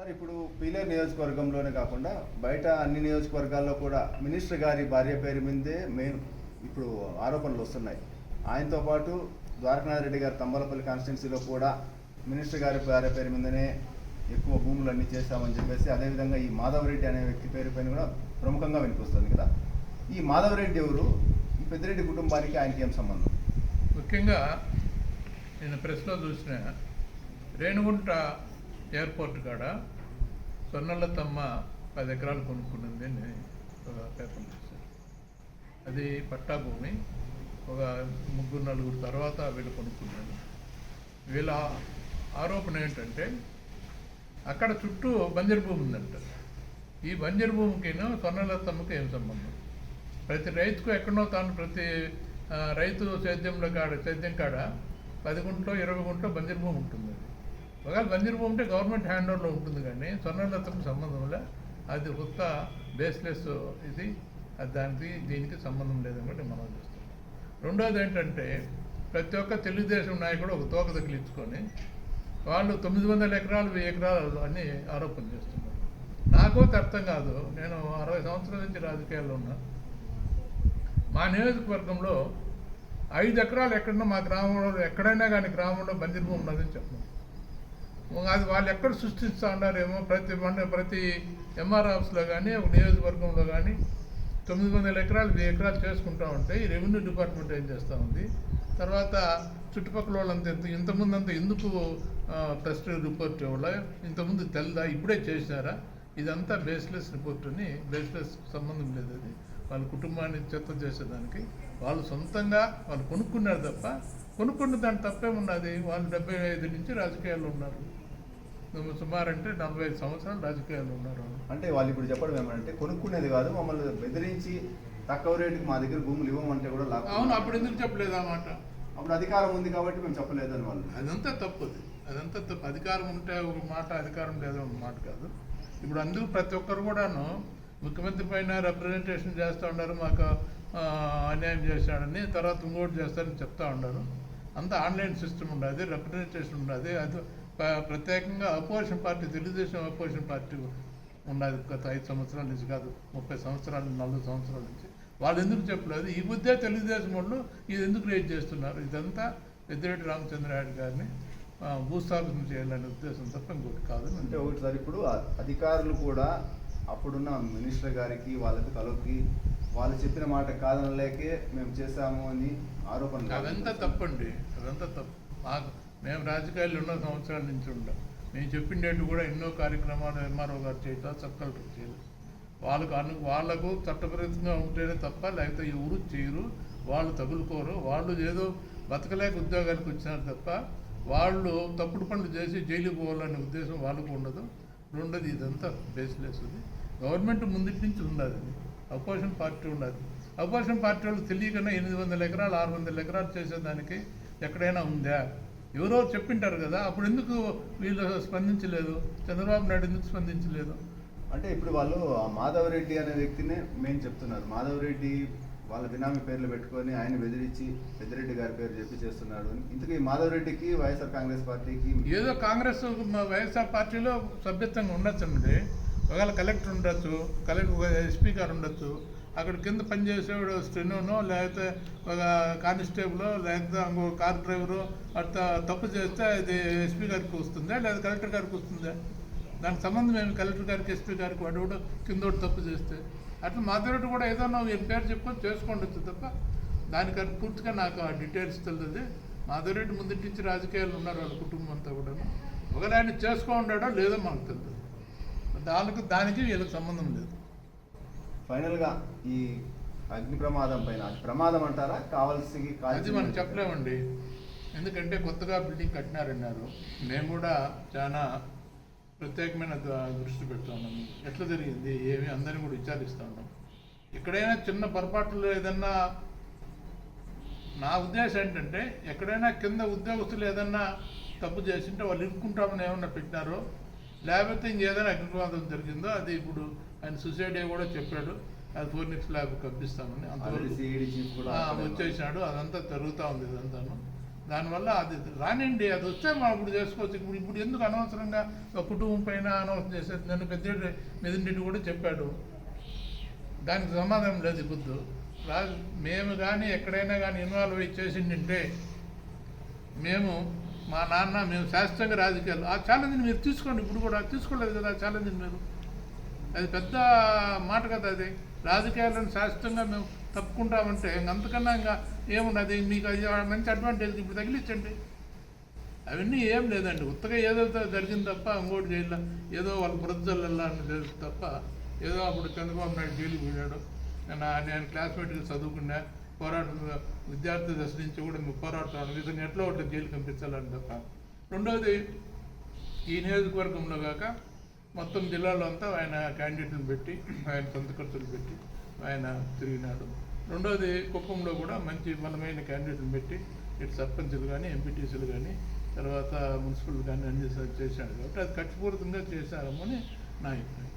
Sir ఇప్పుడు పీలేరు నియోజకవర్గంలోనే కాకుండా బయట అన్ని నియోజకవర్గాల్లో కూడా మినిస్టర్ గారి భార్య పేరు మీదే మెయిన్ ఇప్పుడు ఆరోపణలు వస్తున్నాయి. ఆయనతో పాటు ద్వారకానాథ్ రెడ్డి గారి తంబలపల్లి కాన్స్టిట్యున్సీలో కూడా మినిస్టర్ గారి భార్య పేరు మీదనే ఎక్కువ భూములు అన్నీ చేశామని చెప్పేసి, అదేవిధంగా ఈ మాధవరెడ్డి అనే వ్యక్తి పేరు పైన కూడా ప్రముఖంగా వినిపిస్తుంది కదా. ఈ మాధవరెడ్డి ఎవరు? ఈ పెద్దిరెడ్డి కుటుంబానికి ఆయనకి ఏం సంబంధం? ముఖ్యంగా నేను ప్రెస్లో చూసిన రేణుగుంట ఎయిర్పోర్ట్ కాడ సొన్నలతమ్మ 10 ఎకరాలు కొనుక్కున్నది అని ఒక పేపర్ చూశాను. అది పట్టా భూమి. ఒక 3-4 తర్వాత వీళ్ళు కొనుక్కున్నారు. వీళ్ళ ఆరోపణ ఏంటంటే అక్కడ చుట్టూ బంజరు భూమి ఉందంట. ఈ బంజరు భూమికిను సొన్నలతమ్మకి ఏం సంబంధం? ప్రతి రైతుకు ఎక్కడో తాను ప్రతి రైతు సేద్యం కాడ 10 గుంటలో 20 గుంటలో బంజరు భూమి ఉంటుంది. ఒకవేళ బంజరు భూమి అంటే గవర్నమెంట్ హ్యాండ్ ఓవర్లో ఉంటుంది, కానీ సొన్నలతమ్మకి సంబంధంలో అది కొత్త బేస్లెస్ ఇది, దానికి దీనికి సంబంధం లేదని కూడా మనం చూస్తాం. రెండోది ఏంటంటే ప్రతి ఒక్క తెలుగుదేశం నాయకుడు ఒక తోక తగిలించుకొని వాళ్ళు 900 ఎకరాలు 1000 ఎకరాలు అని ఆరోపణ చేస్తున్నారు. నాకు అర్థం కాదు. నేను 60 సంవత్సరాల నుంచి రాజకీయాల్లో ఉన్నా. మా నియోజకవర్గంలో 5 ఎకరాలు ఎక్కడన్నా మా గ్రామంలో ఎక్కడైనా కానీ గ్రామంలో బంజరు భూమి ఉన్నదని చెప్పను. అది వాళ్ళు ఎక్కడ సృష్టిస్తూ ఉన్నారేమో. ప్రతి ఎంఆర్ ఆఫీస్లో కానీ ఒక నియోజకవర్గంలో కానీ 900 ఎకరాలు 1000 ఎకరాలు చేసుకుంటా ఉంటే ఈ రెవెన్యూ డిపార్ట్మెంట్ ఏం చేస్తూ ఉంది? తర్వాత చుట్టుపక్కల వాళ్ళంతా ఇంతకుముందు అంతా ఎందుకు ట్రస్ట్ రిపోర్ట్ ఇవ్వలే? ఇంతకుముందు తెల్దా? ఇప్పుడే చేసినారా? ఇదంతా బేస్లెస్ రిపోర్ట్ అని, బేస్లెస్ సంబంధం లేదు. అది వాళ్ళ కుటుంబాన్ని చెత్త చేసేదానికి వాళ్ళు సొంతంగా వాళ్ళు కొనుక్కున్నారు తప్ప, కొనుక్కున్న దాని తప్పేమున్నది? వాళ్ళు 75 నుంచి రాజకీయాల్లో ఉన్నారు. సుమారు అంటే 45 సంవత్సరాలు రాజకీయాల్లో ఉన్నారు. అంటే వాళ్ళు ఇప్పుడు చెప్పడం ఏమంటే కొనుక్కునేది కాదు, మమ్మల్ని బెదిరించి తక్కువ రేటుకి మా దగ్గర భూములు ఇవ్వమంటే కూడా లాభం. అవును, అప్పుడు ఎందుకు చెప్పలేదు ఆ మాట? అప్పుడు అధికారం ఉంది కాబట్టి మేము చెప్పలేదు అని వాళ్ళు. అదంతా తప్పు. అధికారం ఉంటే ఒక మాట, అధికారం లేదో ఒక మాట కాదు. ఇప్పుడు అందుకు ప్రతి ఒక్కరు కూడాను ముఖ్యమంత్రి పైన రిప్రజెంటేషన్ చేస్తూ ఉన్నారు, మాకు అన్యాయం చేశాడని, తర్వాత ఇంకోటి చేస్తారని చెప్తా ఉన్నారు. అంతా ఆన్లైన్ సిస్టమ్ ఉండదు, రిప్రజెంటేషన్ ఉండదు. అది ప్రత్యేకంగా opposition party, Telugu Desam opposition party ఉన్నది గత 5 సంవత్సరాల నుంచి కాదు, 30 సంవత్సరాలు 40 సంవత్సరాల నుంచి. వాళ్ళు ఎందుకు చెప్పలేదు? ఈ బుద్ధే తెలుగుదేశం వాళ్ళు ఇది ఎందుకు రేట్ చేస్తున్నారు? ఇదంతా పెద్దిరెడ్డి రామచంద్రారెడ్డి గారిని భూస్థాపితం చేయాలనే ఉద్దేశం తప్ప ఇంకోటి కాదు. అంటే ఒకటి సార్, ఇప్పుడు అధికారులు కూడా అప్పుడున్న మినిస్టర్ గారికి వాళ్ళకి కలవకి వాళ్ళు చెప్పిన మాట కాదనలేకే మేము చేశాము అని ఆరోపణలు. అదంతా తప్పండి, అదంతా తప్పు. మేము రాజకీయాల్లో 2 సంవత్సరాల నుంచి ఉంటాం. మేము చెప్పిండేట్టు కూడా ఎన్నో కార్యక్రమాలు ఎంఆర్ఓ గారు చేయటం, సబ్ కలెక్టర్ చేయదు. వాళ్ళకు చట్టపరంగా ఉంటేనే తప్ప లేకపోతే ఎవరు చేయరు. వాళ్ళు తగులుకోరు. వాళ్ళు ఏదో బతకలేక ఉద్యోగానికి వచ్చినారు తప్ప వాళ్ళు తప్పుడు పనులు చేసి జైలుకి పోవాలనే ఉద్దేశం వాళ్ళకు ఉండదు. రెండోది ఇదంతా బేస్లెస్. గవర్నమెంట్ ముందుటి నుంచి ఉండదు, అపోజిషన్ పార్టీ ఉండదు. అపోజిషన్ పార్టీ వాళ్ళు తెలియకన్నా 800 ఎకరాలు 600 ఎకరాలు చేసేదానికి ఎక్కడైనా ఉందా? ఎవరో చెప్పింటారు కదా. అప్పుడు ఎందుకు వీళ్ళు స్పందించలేదు? చంద్రబాబు నాయుడు ఎందుకు స్పందించలేదు? అంటే ఇప్పుడు వాళ్ళు ఆ మాధవరెడ్డి అనే వ్యక్తినే మేము చెప్తున్నారు. మాధవరెడ్డి వాళ్ళ బినామీ పేర్లు పెట్టుకొని ఆయన బెదిరించి పెద్దిరెడ్డి గారి పేరు చెప్పి చేస్తున్నాడు. ఇంతకీ మాధవరెడ్డికి వైఎస్ఆర్ కాంగ్రెస్ పార్టీకి ఏదో కాంగ్రెస్ వైఎస్ఆర్ పార్టీలో సభ్యత్వంగా ఉండొచ్చండి. ఒకవేళ కలెక్టర్ ఉండొచ్చు, ఎస్పీ గారు ఉండొచ్చు, అక్కడ కింద పనిచేసేవాడు స్టెనోనో లేకపోతే ఒక కానిస్టేబుల్ లేకపోతే ఇంకో కార్ డ్రైవరు అట్లా తప్పు చేస్తే అది ఎస్పీ గారికి వస్తుందా లేదా కలెక్టర్ గారికి వస్తుందా? దానికి సంబంధం ఏమి? కలెక్టర్ గారికి ఎస్పీ గారికి వాడు కిందోటి తప్పు చేస్తే అట్లా మాధవరెడ్డి కూడా ఏదో మీరు పేరు చెప్పుకొని చేసుకోండొచ్చు తప్ప దానికి పూర్తిగా నాకు ఆ డీటెయిల్స్ తెలియదు. మాధవరెడ్డి ముందు నుంచి రాజకీయాలు ఉన్నారు వాళ్ళ కుటుంబం అంతా కూడా. ఒకవేళ ఆయన చేసుకో ఉన్నాడో లేదో మనకు తెలియదు. దానికి వీళ్ళకి సంబంధం లేదు. ఫైనల్గా ఈ అగ్ని ప్రమాదం పైన అది ప్రమాదం అంటారా? అది మనం చెప్పలేమండి. ఎందుకంటే కొత్తగా బిల్డింగ్ కట్టినారన్నారు. మేము కూడా చాలా ప్రత్యేకమైన దృష్టి పెడతా ఉన్నాము. ఎట్లా జరిగింది ఏమి అందరినీ కూడా విచారిస్తూ ఉన్నాం. ఎక్కడైనా చిన్న పొరపాట్లు ఏదన్నా, నా ఉద్దేశం ఏంటంటే ఎక్కడైనా కింద ఉద్యోగస్తులు ఏదన్నా తప్పు చేసింటే వాళ్ళు ఇరుక్కుంటామని ఏమన్నా పెట్టినారో లేకపోతే ఇంకేదైనా అగ్ని ప్రమాదం జరిగిందో అది ఇప్పుడు ఆయన సూసైడ్ కూడా చెప్పాడు. అది ఫోర్నిక్స్ ల్యాబ్ కప్పిస్తామని అంతవరకు వచ్చేసినాడు. అదంతా జరుగుతూ ఉంది. ఇదంతాను దానివల్ల అది రానిండి, అది వస్తే మనం ఇప్పుడు చేసుకోవచ్చు. ఇప్పుడు ఎందుకు అనవసరంగా ఒక కుటుంబం పైన అనవసరం చేసేది? నన్ను పెద్ద మెదింటి కూడా చెప్పాడు, దానికి సమాధానం లేదు. బుద్ధు మేము కానీ ఎక్కడైనా కానీ ఇన్వాల్వ్ అయ్యి చేసిందంటే మేము మా నాన్న మేము శాశ్వతంగా రాజకీయాలు ఆ ఛాలెంజ్ని మీరు తీసుకోండి. ఇప్పుడు కూడా తీసుకోలేదు కదా ఆ ఛాలెంజ్ని మీరు. అది పెద్ద మాట కదా అది. రాజకీయాలను శాశ్వతంగా మేము తప్పుకుంటామంటే అంతకన్నా ఇంకా ఏమున్నది? మీకు అది మంచి అడ్వాంటేజ్ ఇప్పుడు తగిలించండి. అవన్నీ ఏం లేదండి, ఉత్తగా ఏదో జరిగింది తప్ప ఇంకోటి జైల్లో ఏదో వాళ్ళ బురదల్లా అని తప్ప ఏదో అప్పుడు చంద్రబాబు నాయుడు జైలుకి పోయాడు. నేను క్లాస్మేట్గా చదువుకున్నా, విద్యార్థి దశ నుంచి కూడా మేము పోరాడుతున్నాను, ఇతను ఎట్లా ఒకటి జైలు పంపించాలని తప్ప. రెండవది, ఈ నియోజకవర్గంలో కాక మొత్తం జిల్లాలో అంతా ఆయన క్యాండిడేట్లను పెట్టి ఆయన సొంత ఖర్చులు పెట్టి ఆయన తిరిగినాడు. రెండవది, కుప్పంలో కూడా మంచి బలమైన క్యాండిడేట్లను పెట్టి ఇటు సర్పంచులు కానీ ఎంపీటీసీలు కానీ తర్వాత మున్సిపల్ కానీ అన్ని చేశాడు. కాబట్టి అది ఖర్చుపూరితంగా చేశారని నా అభిప్రాయం.